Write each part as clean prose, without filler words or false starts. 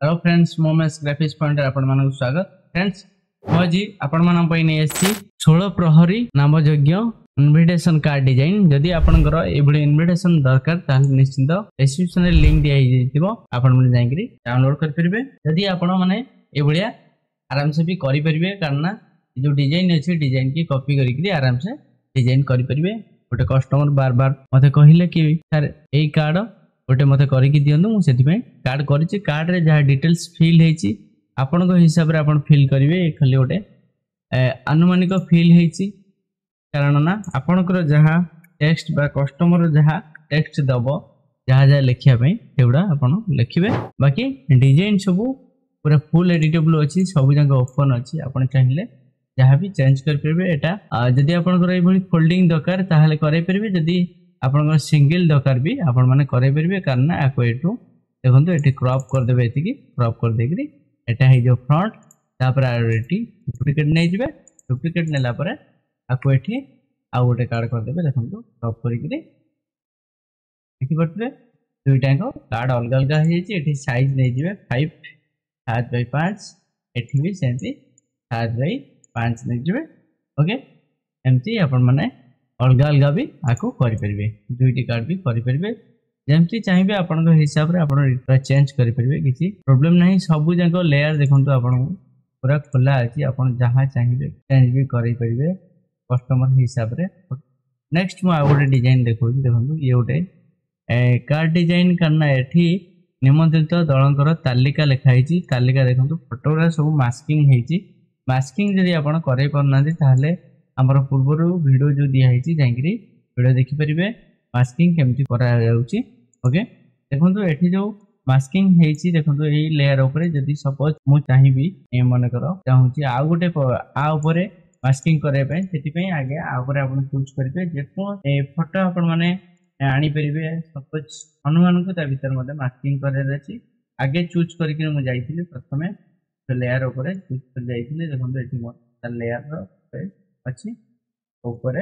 Hello friends मोमेस graphics point आपण मानक स्वागत फ्रेंड्स आज आपण मानक पई नै एसी 16 प्रहरी नामयोग्य इनविटेशन कार्ड डिजाइन जदि आपनकर एभली इनविटेशन दरकार ताल निश्चित डिस्क्रिप्शन रे लिंक दिया हिजितिबो आपण माने जाईकरी डाउनलोड कर परबे जदि आपण माने एभलिया आराम से भी करि परबे कारण जो डिजाइन अछि डिजाइन की कॉपी करिकरी आराम से डिजाइन करि परबे गोटे कस्टमर बार बार मते कहिले कि सर एई कार्ड गोटे मत करके दिंतु मुझे कार्ड कर कार्ड रे जहाँ डिटेल्स फिल होती आपण हिसाब से आप फिल करेंगे खाली गोटे आनुमानिक फिल होती कारण ना आपणकर जहाँ टेक्स्ट बा कस्टमर जहाँ टेक्स्ट दब जहाँ जहाँ लिखापी सेगुड़ा आप लिखे बाकी डिजाइन सब पूरा फुल एडिटेबल अच्छी सब जगह ओपन अच्छी आप चाहिए जहाँ भी चेंज करेंगे यहाँ जदि आपंकर ये फोल्डिंग दरकार ताहले करे परिबे जदि आपन सिंगल दरकार भी आपण माने करे परिबे कारण आको एटू देखंतु एटी क्रॉप कर देबे एतिकी क्रॉप कर देकरी एटा हे जो फ्रंट तापर एटी डुप्लीकेट नै जिबे डुप्लीकेट नेला परे आको एठी आ गोटे कार्ड कर देबे देखंतु क्रॉप करिकरी देखि पड़तबे दुईटा को कार्ड अलग अलग हे छि एठी साइज नै जिबे 5 7/5 एठी भी सेंती 7/5 नै जिबे ओके एमती आपण माने अलग अलग भी आपको करेंगे दुईटी कार्ड भी करेंगे जमती चाहिए आपण हिसाब से आप चेंज करेंगे किसी प्रोब्लेम नहीं सब जाक लेयर देखो आप पूरा खोला अच्छी आप जहाँ चाहिए चेंज भी करेंगे कस्टमर हिसाब से नेक्स्ट मुझे गोटे डिजाइन देखो देखो ये गोटे कार्ड डिजाइन करना ये निमंत्रित दलंकर तालिका लिखाई तालिका देखो फोटोग्राफ सब मास्किंग मास्किंग जब आप कर पाना आमर पूर्वर वीडियो जो दिखाई जाकरी वीडियो देखिपारे मास्किंग केमती कराऊँगी ओके देखो ये जो मास्किंग देखो ये लेयर उपर जदि सपोज मुझे चाहिए मनकर चाहूँगी आउ गोटे आउे मास्किंग करने आगे आगे आप चूज करेंगे जो फोटो आपण मैंने आनीपर सपोज हनुमान को भर मत मास्किंग कर आगे चूज करके मुझे जाइए प्रथम लेयर उपर चूज कर जाइए देखो ये लेयर अच्छी ऊपर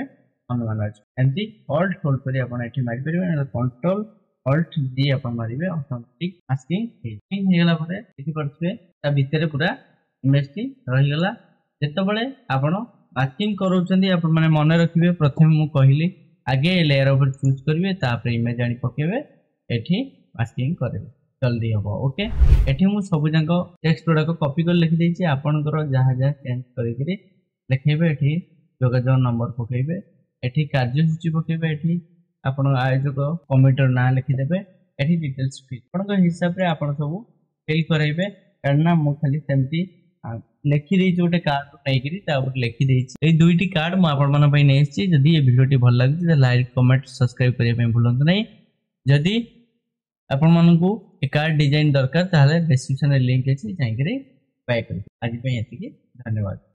हनुमान अच्छे एमती ऑल्ट होल्ड करी आपण एठी मारि परिबे कंट्रोल ऑल्ट डी आपण मारिबे ऑटोमेटिक मास्किंग हे गला परे देखि परछे ता भीतर पूरा इमेज टी रहि गला जेतबेले आपण मास्किंग करूचंदी आपण माने मन रखिबे प्रथम मु कहिली आगे लेयर ऊपर चूज करिवे तापर इमेज आनी पकेबे एठी मास्किंग करेबे जल्दी हबो ओके एठी मु सब जंक टेक्स्ट गुडा को कॉपी कर लिखि देछि आपनकर जहाँ जहाँ चेंज करिकरी लिखेबे एठी जोगाजोग नंबर पकेबे एठी कार्यसूची पकेबे एठी आपण आयोजक कमिटर ना लिखिदेबे एठी डिटेल्स फिल आपण हिसाब रे आपण सब फिल करैबे कारण मु खाली सेमती लिखि देछि गोटे कार्ड नै करी ता ऊपर लिखि देछि ए दुईटी कार्ड मु आपण मन पई नै छी जदी ए वीडियोटी भल लागि त लाइक कमेंट सब्सक्राइब करिया पई भूलंतु नै जदी आपण मन को ए कार्ड डिजाइन दरकार ताले डिस्क्रिप्शन रे लिंक अछि जाई करी बाय करी आज पई एतिकी धन्यवाद।